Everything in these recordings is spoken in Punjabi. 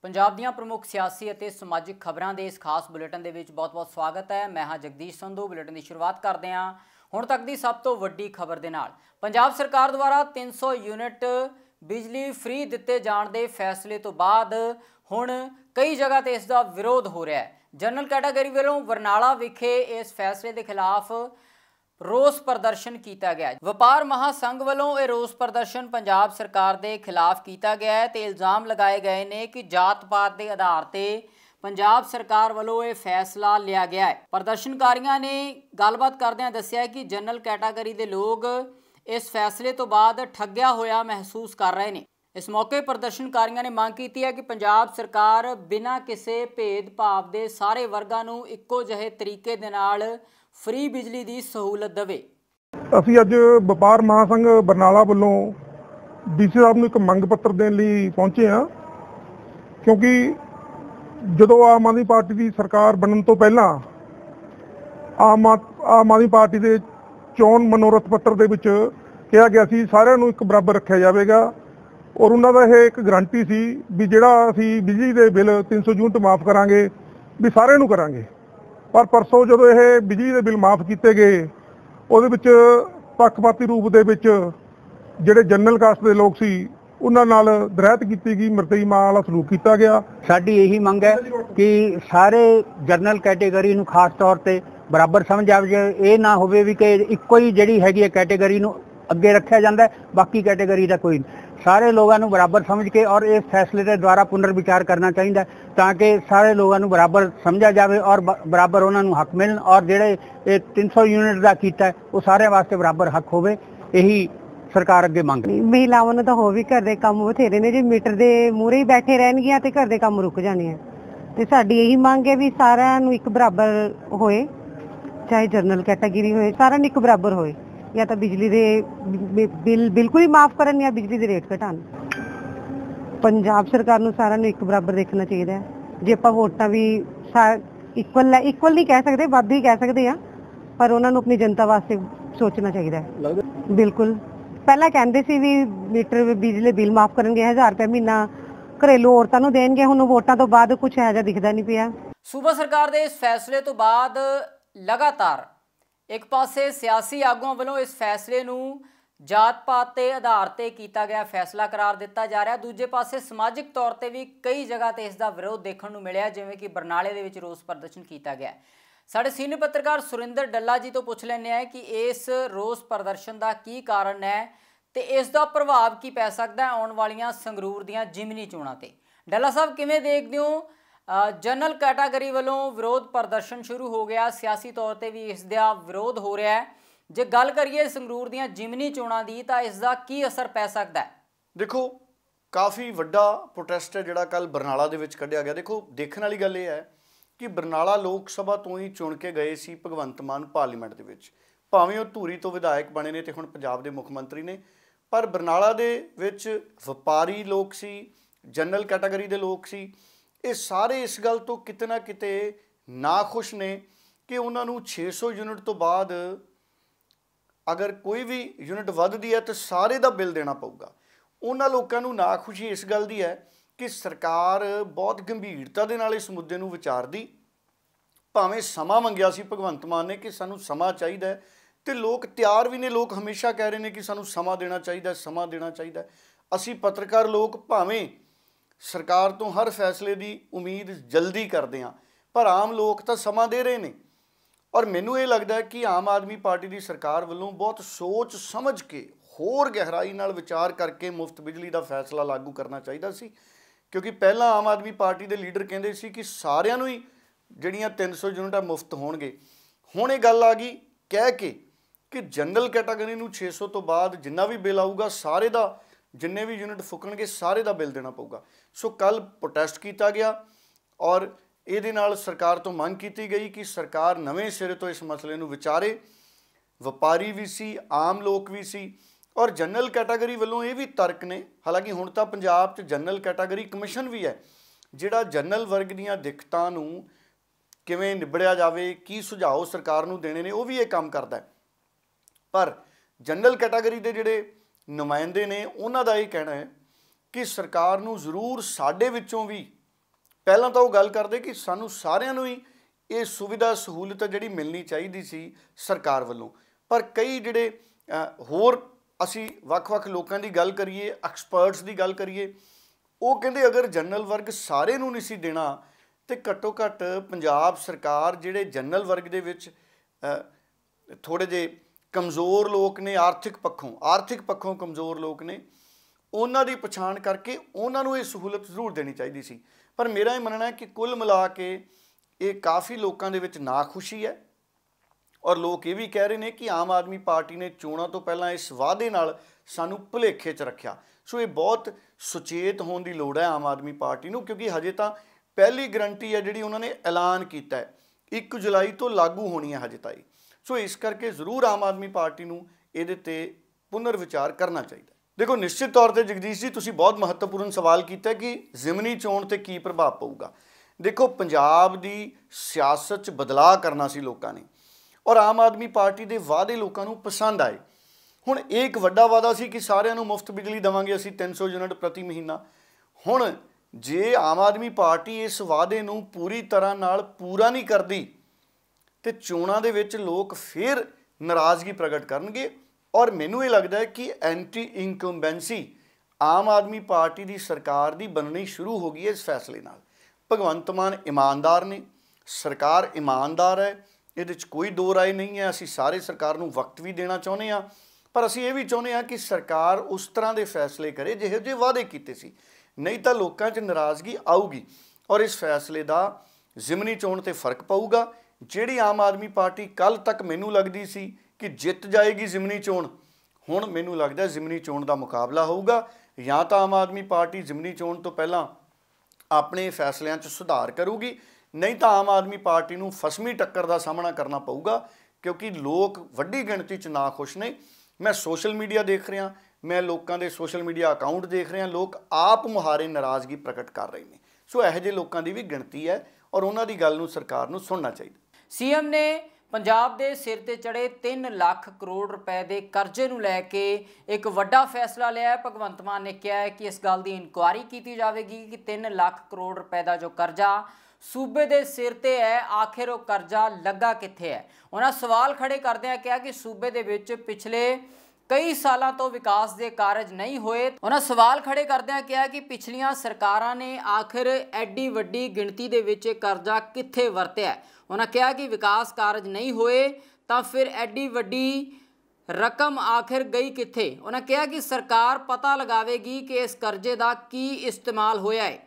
पंजाब दीआं प्रमुख सियासी और समाजिक खबरों के इस खास बुलेटिन के बहुत बहुत स्वागत है। मैं हाँ जगदीश संधू। बुलेटिन की शुरुआत करते हैं हुण तक की सब तो वड्डी खबर के नाल। पंजाब सरकार द्वारा 300 यूनिट बिजली फ्री दिते जाण दे फैसले तो बाद हुण कई जगह ते इसका विरोध हो रहा है। जनरल कैटागरी वालों बरनाला विखे इस फैसले के खिलाफ रोस प्रदर्शन किया गया। व्यापार महासंघ वालों यह रोस प्रदर्शन पंजाब सरकार के खिलाफ किया गया है तो इल्ज़ाम लगाए गए ने कि जात पात के आधार पर पंजाब सरकार वालों यह फैसला लिया गया है। प्रदर्शनकारियों ने गलबात करदे दस्सिया कि जनरल कैटागरी के लोग इस फैसले तो बाद ठग्या होया महसूस कर रहे हैं। इस मौके प्रदर्शनकारियों ने मांग की है कि पंजाब सरकार बिना किसी भेदभाव के सारे वर्गां नूं इक्को जिहे तरीके दे नाल फ्री बिजली की सहूलत देवे। ਅਸੀਂ ਅੱਜ ਵਪਾਰ ਮਹਾਸੰਘ ਬਰਨਾਲਾ ਵੱਲੋਂ ਡੀਸੀ ਸਾਹਿਬ ਨੂੰ ਇੱਕ ਮੰਗ ਪੱਤਰ ਦੇਣ ਲਈ ਪਹੁੰਚੇ ਹਾਂ, ਕਿਉਂਕਿ ਜਦੋਂ ਆਮ ਆਦਮੀ ਪਾਰਟੀ ਦੀ ਸਰਕਾਰ ਬਣਨ ਤੋਂ ਪਹਿਲਾਂ ਆਮ ਆਦਮੀ ਪਾਰਟੀ ਦੇ ਚੋਣ ਮਨੋਰਥ ਪੱਤਰ ਦੇ ਵਿੱਚ ਕਿਹਾ ਗਿਆ ਸੀ ਸਾਰਿਆਂ ਨੂੰ ਇੱਕ ਬਰਾਬਰ ਰੱਖਿਆ ਜਾਵੇਗਾ ਔਰ ਉਹਨਾਂ ਦਾ ਇਹ ਇੱਕ ਗਾਰੰਟੀ ਸੀ ਵੀ ਜਿਹੜਾ ਅਸੀਂ ਬਿਜਲੀ ਦੇ ਬਿੱਲ 300 ਯੂਨਿਟ ਮਾਫ ਕਰਾਂਗੇ ਵੀ ਸਾਰਿਆਂ ਨੂੰ ਕਰਾਂਗੇ। पर परसों जो यह बिजली के बिल माफ़ किए गए वो पक्षपाती रूप के जोड़े जनरल कास्ट के लोग सी उन्होंने नाल दरैत की गई, मरतई मां वाला सलूक किया गया। साडी यही मंग है कि सारे जनरल कैटेगरी नूं खास तौर पर बराबर समझ आवे, ये ना होवे भी कि इक्को ही जिहड़ी हैगी कैटेगरी नूं अगे रखा जाता है, बाकी कैटेगरी का कोई सारे लोगों को बराबर समझ के और इस फैसले के द्वारा पुनर्विचार करना चाहिए ताकि सारे लोगों को बराबर समझा जाए और बराबर उन्होंने हक मिलन और जोड़े 300 यूनिट का किया है वो सारे वास्ते बराबर हक होवे। यही सरकार अगे मंग। महिलावां नूं तां हो भी घर दे काम बथेरे ने, जे मीटर दे मूहरे ही बैठे रहणगियां ते घर दे काम रुक जाने हैं। ते साडी यही मंग है भी सारिआं नूं एक बराबर होए, चाहे जनरल कैटेगरी होए, सारिआं नूं एक बराबर होए, या तो बिजली दे बिल बिल्कुल ही माफ करन या बिजली दे रेट घटान। पंजाब सरकार नूं सारिआं नूं एक बराबर देखना चाहिए है। जे आपां वोटां भी इक्वल नहीं कह सकते, वध ही कह सकते हैं, पर उन्हां नूं अपनी जनता वास्ते सोचना चाहिए है। बिल्कुल पहला कहंदे सी भी मीटर बिजली बिल माफ करनगे, 1000 रुपये महीना घरेलू औरतां नूं देणगे, हुण वोटां तो बाद कुछ ऐसा दिखदा नहीं पिया। सूबा सरकार के इस फैसले तो बाद लगातार एक पासे सियासी आगुआं वालों इस फैसले नूं जात पात के आधार पर किया गया फैसला करार दिता जा रहा, दूजे पासे समाजिक तौर पर भी कई जगह पर इसका विरोध देखने को मिले, जिवें कि बरनाले दे विच रोस प्रदर्शन किया गया। साडे सीनियर पत्रकार सुरिंदर डल्ला जी तो पूछ लैंदे हैं कि इस रोस प्रदर्शन का की कारण है तो इसका प्रभाव की पै सकता है आने वालियां संगरूर दीआं जिमनी चोणां ते। डल्ला साहब किवें देखदे हो, जनरल कैटागरी वालों विरोध प्रदर्शन शुरू हो गया, सियासी तौर पर भी इसका विरोध हो रहा है, जे गल करिए संगरूर दीआं जिमनी चोणां दी तां इसका की असर पै सकता है? देखो काफ़ी वड्डा प्रोटेस्ट है जिहड़ा कल बरनाला दे विच कढ़िया गया। देखो देखने वाली गल यह है कि बरनाला लोक सभा तो ही चुन के गए सी भगवंत मान पार्लीमेंट दे विच, भावें वो धूरी तो विधायक बने ने ते हुण पंजाब दे मुख मंत्री ने, पर बरनाला दे विच व्यापारी लोग सी, जनरल कैटागरी दे लोग सी, ये सारे इस गल तो किते ना किते नाखुश ने कि उन्होंने 600 यूनिट तो बाद अगर कोई भी यूनिट वधदी है तो सारे का बिल देना पऊगा। उन्होंने लोगों को नाखुशी इस गल की है कि सरकार बहुत गंभीरता के नाल इस मुद्दे नूं विचारदी, भावें समा मंगिया सी भगवंत मान ने कि सानू समा चाहिए तो लोग तैयार भी ने, लोग हमेशा कह रहे हैं कि सानू समा देना चाहिए, समा देना चाहिए। असी पत्रकार लोग भावें सरकार तो हर फैसले की उम्मीद जल्दी करते हैं, पर आम लोग तो समा दे रहे हैं और मैनू ये लगता है कि आम आदमी पार्टी की सरकार वालों बहुत सोच समझ के होर गहराई नाल विचार करके मुफ्त बिजली का फैसला लागू करना चाहिए सी, क्योंकि पहला आम आदमी पार्टी के लीडर कहते सी कि सारिਆਂ ਨੂੰ ही ਜਿਹੜੀਆਂ 300 यूनिट मुफ्त होणगे। हुण ये गल आ गई कह के कि जनरल कैटागरी नूं 600 तो बाद जिन्ना भी बिल आऊगा सारे का, जिन्ने भी यूनिट फुकणगे सारे का बिल देना पऊगा। सो कल प्रोटेस्ट किया गया और ਇਹਦੇ ਨਾਲ सरकार तो मंग की गई कि सरकार नवें सिरे तो इस मसले नूं विचारे। व्यापारी भी सी, आम लोग भी सी और जनरल कैटागरी वालों ये भी तर्क ने, हालांकि हुण तां पंजाब 'च जनरल कैटागरी कमिशन भी है जिहड़ा जनरल वर्ग दीआं दिक्कतां नूं किवें निबड़िया जावे, की सुझाव सरकार नूं देने ने, वो भी ये काम करदा है। पर जनरल कैटागरी के जिहड़े नुमाइंदे ने उन्हां दा ये कहना है कि सरकार नूं जरूर साडे विचों भी ਪਹਿਲਾਂ ਤਾਂ ਉਹ ਗੱਲ ਕਰਦੇ ਕਿ ਸਾਨੂੰ ਸਾਰਿਆਂ ਨੂੰ ਹੀ ਇਹ ਸੁਵਿਧਾ ਸਹੂਲਤ ਜਿਹੜੀ ਮਿਲਣੀ ਚਾਹੀਦੀ ਸੀ ਸਰਕਾਰ ਵੱਲੋਂ, ਪਰ ਕਈ ਜਿਹੜੇ ਹੋਰ ਅਸੀਂ ਵੱਖ-ਵੱਖ ਲੋਕਾਂ ਦੀ ਗੱਲ ਕਰੀਏ, ਐਕਸਪਰਟਸ ਦੀ ਗੱਲ ਕਰੀਏ, ਉਹ ਕਹਿੰਦੇ ਅਗਰ ਜਨਰਲ ਵਰਗ ਸਾਰੇ ਨੂੰ ਨਹੀਂ ਸੀ ਦੇਣਾ ਤੇ ਘੱਟੋ ਘੱਟ ਪੰਜਾਬ ਸਰਕਾਰ ਜਿਹੜੇ ਜਨਰਲ ਵਰਗ ਦੇ ਵਿੱਚ ਥੋੜ੍ਹੇ ਜਿਹੇ ਕਮਜ਼ੋਰ ਲੋਕ ਨੇ, ਆਰਥਿਕ ਪੱਖੋਂ ਕਮਜ਼ੋਰ ਲੋਕ ਨੇ, ਉਹਨਾਂ ਦੀ ਪਛਾਣ ਕਰਕੇ ਉਹਨਾਂ ਨੂੰ ਇਹ ਸਹੂਲਤ ਜ਼ਰੂਰ ਦੇਣੀ ਚਾਹੀਦੀ ਸੀ। ਪਰ ਮੇਰਾ ਇਹ ਮੰਨਣਾ ਹੈ ਕਿ ਕੁੱਲ ਮਿਲਾ ਕੇ ਇਹ ਕਾਫੀ ਲੋਕਾਂ ਦੇ ਵਿੱਚ ਨਾਖੁਸ਼ੀ ਹੈ ਔਰ ਲੋਕ ਇਹ ਵੀ ਕਹਿ ਰਹੇ ਨੇ ਕਿ ਆਮ ਆਦਮੀ ਪਾਰਟੀ ਨੇ ਚੋਣਾਂ ਤੋਂ ਪਹਿਲਾਂ ਇਸ ਵਾਅਦੇ ਨਾਲ ਸਾਨੂੰ ਭੁਲੇਖੇ 'ਚ ਰੱਖਿਆ। ਸੋ ਇਹ ਬਹੁਤ ਸੁਚੇਤ ਹੋਣ ਦੀ ਲੋੜ ਹੈ ਆਮ ਆਦਮੀ ਪਾਰਟੀ ਨੂੰ, ਕਿਉਂਕਿ ਹਜੇ ਤਾਂ ਪਹਿਲੀ ਗਰੰਟੀ ਹੈ ਜਿਹੜੀ ਉਹਨਾਂ ਨੇ ਐਲਾਨ ਕੀਤਾ ਹੈ 1 ਜੁਲਾਈ ਤੋਂ ਲਾਗੂ ਹੋਣੀ ਹੈ ਹਜੇ ਤਾਈ। ਸੋ ਇਸ ਕਰਕੇ ਜ਼ਰੂਰ ਆਮ ਆਦਮੀ ਪਾਰਟੀ ਨੂੰ ਇਹਦੇ ਤੇ ਪੁਨਰ ਵਿਚਾਰ ਕਰਨਾ ਚਾਹੀਦਾ। ਦੇਖੋ, ਨਿਸ਼ਚਿਤ ਤੌਰ ਤੇ ਜਗਦੀਸ਼ ਜੀ ਤੁਸੀਂ ਬਹੁਤ ਮਹੱਤਵਪੂਰਨ ਸਵਾਲ ਕੀਤਾ ਕਿ ਜ਼ਿਮਨੀ ਚੋਣ ਤੇ ਕੀ ਪ੍ਰਭਾਵ ਪਊਗਾ। ਦੇਖੋ, ਪੰਜਾਬ ਦੀ ਸਿਆਸਤ 'ਚ ਬਦਲਾਅ ਕਰਨਾ ਸੀ ਲੋਕਾਂ ਨੇ ਔਰ ਆਮ ਆਦਮੀ ਪਾਰਟੀ ਦੇ ਵਾਅਦੇ ਲੋਕਾਂ ਨੂੰ ਪਸੰਦ ਆਏ। ਹੁਣ ਇਹ ਇੱਕ ਵੱਡਾ ਵਾਅਦਾ ਸੀ ਕਿ ਸਾਰਿਆਂ ਨੂੰ ਮੁਫਤ ਬਿਜਲੀ ਦੇਵਾਂਗੇ ਅਸੀਂ 300 ਯੂਨਿਟ ਪ੍ਰਤੀ ਮਹੀਨਾ। ਹੁਣ ਜੇ ਆਮ ਆਦਮੀ ਪਾਰਟੀ ਇਸ ਵਾਅਦੇ ਨੂੰ ਪੂਰੀ ਤਰ੍ਹਾਂ ਨਾਲ ਪੂਰਾ ਨਹੀਂ ਕਰਦੀ ਤੇ ਚੋਣਾਂ ਦੇ ਵਿੱਚ ਲੋਕ ਫਿਰ ਨਾਰਾਜ਼ਗੀ ਪ੍ਰਗਟ ਕਰਨਗੇ ਔਰ ਮੈਨੂੰ ਇਹ ਲੱਗਦਾ ਹੈ ਕਿ anti incumbency Aam Aadmi party ਦੀ ਸਰਕਾਰ ਦੀ ਬਣਨੀ ਸ਼ੁਰੂ ਹੋ ਗਈ ਹੈ ਇਸ ਫੈਸਲੇ ਨਾਲ। ਭਗਵੰਤ ਮਾਨ ਇਮਾਨਦਾਰ ਨੇ, ਸਰਕਾਰ ਇਮਾਨਦਾਰ ਹੈ, ਇਹਦੇ 'ਚ ਕੋਈ ਦੋ ਰਾਏ ਨਹੀਂ ਹੈ। ਅਸੀਂ ਸਾਰੇ ਸਰਕਾਰ ਨੂੰ ਵਕਤ ਵੀ ਦੇਣਾ ਚਾਹੁੰਦੇ ਹਾਂ, ਪਰ ਅਸੀਂ ਇਹ ਵੀ ਚਾਹੁੰਦੇ ਹਾਂ ਕਿ ਸਰਕਾਰ ਉਸ ਤਰ੍ਹਾਂ ਦੇ ਫੈਸਲੇ ਕਰੇ ਜਿਹੋ ਜਿਹੇ ਵਾਅਦੇ ਕੀਤੇ ਸੀ, ਨਹੀਂ ਤਾਂ ਲੋਕਾਂ 'ਚ ਨਾਰਾਜ਼ਗੀ ਆਊਗੀ ਔਰ ਇਸ ਫੈਸਲੇ ਦਾ ਜ਼ਿਮਨੀ ਚੋਣ 'ਤੇ ਫਰਕ ਪਊਗਾ। ਜਿਹੜੀ ਆਮ ਆਦਮੀ ਪਾਰਟੀ ਕੱਲ੍ਹ ਤੱਕ ਮੈਨੂੰ ਲੱਗਦੀ ਸੀ ਕਿ ਜਿੱਤ ਜਾਏਗੀ ਜ਼ਿਮਨੀ ਚੋਣ, ਹੁਣ ਮੈਨੂੰ ਲੱਗਦਾ ਜ਼ਿਮਨੀ ਚੋਣ ਦਾ ਮੁਕਾਬਲਾ ਹੋਊਗਾ। ਜਾਂ ਤਾਂ ਆਮ ਆਦਮੀ ਪਾਰਟੀ ਜ਼ਿਮਨੀ ਚੋਣ ਤੋਂ ਪਹਿਲਾਂ ਆਪਣੇ ਫੈਸਲਿਆਂ 'ਚ ਸੁਧਾਰ ਕਰੂਗੀ, ਨਹੀਂ ਤਾਂ ਆਮ ਆਦਮੀ ਪਾਰਟੀ ਨੂੰ ਫਸਵੀਂ ਟੱਕਰ ਦਾ ਸਾਹਮਣਾ ਕਰਨਾ ਪਊਗਾ, ਕਿਉਂਕਿ ਲੋਕ ਵੱਡੀ ਗਿਣਤੀ 'ਚ ਨਾਖੁਸ਼ ਨੇ। ਮੈਂ ਸੋਸ਼ਲ ਮੀਡੀਆ ਦੇਖ ਰਿਹਾ, ਮੈਂ ਲੋਕਾਂ ਦੇ ਸੋਸ਼ਲ ਮੀਡੀਆ ਅਕਾਊਂਟ ਦੇਖ ਰਿਹਾ, ਲੋਕ ਆਪ ਮੁਹਾਰੇ ਨਾਰਾਜ਼ਗੀ ਪ੍ਰਗਟ ਕਰ ਰਹੇ ਨੇ। ਸੋ ਇਹੋ ਜਿਹੇ ਲੋਕਾਂ ਦੀ ਵੀ ਗਿਣਤੀ ਹੈ ਔਰ ਉਹਨਾਂ ਦੀ ਗੱਲ ਨੂੰ ਸਰਕਾਰ ਨੂੰ ਸੁਣਨਾ ਚਾਹੀਦਾ। ਸੀਐਮ ਨੇ ਪੰਜਾਬ ਦੇ ਸਿਰ ਤੇ ਚੜੇ 3 ਲੱਖ ਕਰੋੜ ਰੁਪਏ ਦੇ ਕਰਜ਼ੇ ਨੂੰ ਲੈ ਕੇ ਇੱਕ ਵੱਡਾ ਫੈਸਲਾ ਲਿਆ ਹੈ। ਭਗਵੰਤ ਮਾਨ ਨੇ ਕਿਹਾ ਹੈ ਕਿ ਇਸ ਗੱਲ ਦੀ ਇਨਕੁਆਇਰੀ ਕੀਤੀ ਜਾਵੇਗੀ ਕਿ 3 ਲੱਖ ਕਰੋੜ ਰੁਪਏ ਦਾ ਜੋ ਕਰਜ਼ਾ ਸੂਬੇ ਦੇ ਸਿਰ ਤੇ ਹੈ, ਆਖਿਰ ਉਹ ਕਰਜ਼ਾ ਲੱਗਾ ਕਿੱਥੇ ਹੈ। ਉਹਨਾਂ ਸਵਾਲ ਖੜੇ ਕਰਦਿਆਂ ਕਿਹਾ ਕਿ ਸੂਬੇ ਦੇ ਵਿੱਚ ਪਿਛਲੇ ਕਈ ਸਾਲਾਂ ਤੋਂ ਵਿਕਾਸ ਦੇ ਕਾਰਜ ਨਹੀਂ ਹੋਏ। ਉਹਨਾਂ ਸਵਾਲ ਖੜੇ ਕਰਦਿਆਂ ਕਿਹਾ ਕਿ ਪਿਛਲੀਆਂ ਸਰਕਾਰਾਂ ਨੇ ਆਖਿਰ ਐਡੀ ਵੱਡੀ ਗਿਣਤੀ ਦੇ ਵਿੱਚ ਕਰਜ਼ਾ ਕਿੱਥੇ ਵਰਤਿਆ। ਉਹਨਾਂ ਕਿਹਾ ਕਿ ਵਿਕਾਸ ਕਾਰਜ ਨਹੀਂ ਹੋਏ ਤਾਂ ਫਿਰ ਐਡੀ ਵੱਡੀ ਰਕਮ ਆਖਿਰ ਗਈ ਕਿੱਥੇ। ਉਹਨਾਂ ਕਿਹਾ ਕਿ ਸਰਕਾਰ ਪਤਾ ਲਗਾਵੇਗੀ ਕਿ ਇਸ ਕਰਜ਼ੇ ਦਾ ਕੀ ਇਸਤੇਮਾਲ ਹੋਇਆ ਹੈ।